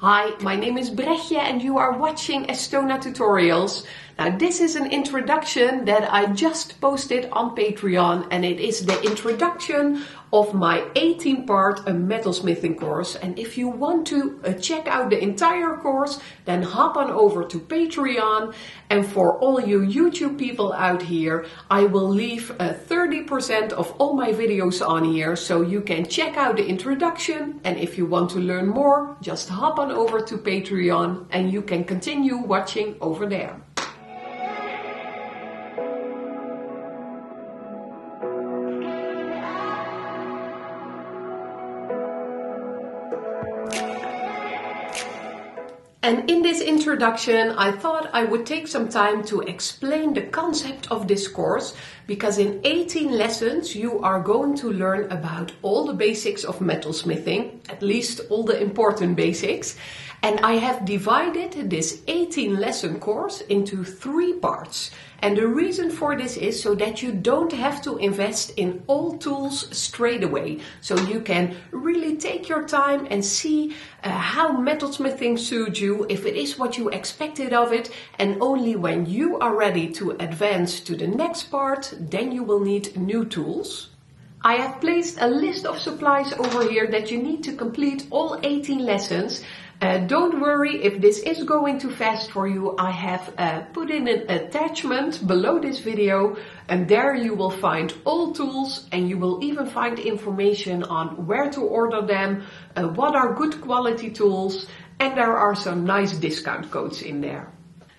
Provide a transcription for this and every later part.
Hi, my name is BREGJE and you are watching Estona tutorials. Now this is an introduction that I just posted on Patreon, and it is the introduction of my 18-part metalsmithing course. And if you want to check out the entire course, then hop on over to Patreon. And for all you YouTube people out here, I will leave 30% of all my videos on here, so you can check out the introduction. And if you want to learn more, just hop on over to Patreon and you can continue watching over there. And in this introduction, I thought I would take some time to explain the concept of this course, because in 18 lessons you are going to learn about all the basics of metalsmithing, at least all the important basics. And I have divided this 18 lesson course into 3 parts. And the reason for this is so that you don't have to invest in all tools straight away. So you can really take your time and see how metalsmithing suits you, if it is what you expected of it. And only when you are ready to advance to the next part, then you will need new tools. I have placed a list of supplies over here that you need to complete all 18 lessons. Don't worry if this is going too fast for you. I have put in an attachment below this video, and there you will find all tools, and you will even find information on where to order them, what are good quality tools, and there are some nice discount codes in there.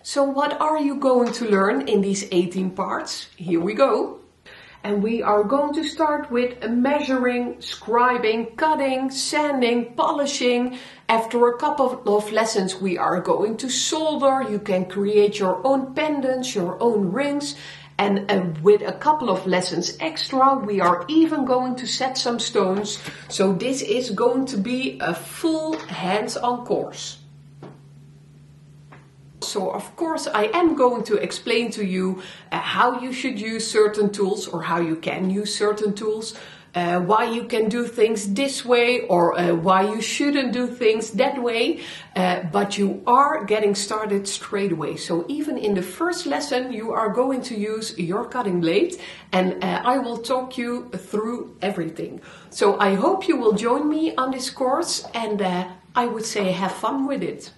So what are you going to learn in these 18 parts? Here we go. And we are going to start with measuring, scribing, cutting, sanding, polishing. After a couple of lessons we are going to solder. You can create your own pendants, your own rings. And with a couple of lessons extra, we are even going to set some stones. So this is going to be a full hands-on course. So of course I am going to explain to you how you should use certain tools, or how you can use certain tools, why you can do things this way, or why you shouldn't do things that way, but you are getting started straight away. So even in the first lesson you are going to use your cutting blade, and I will talk you through everything. So I hope you will join me on this course, and I would say have fun with it.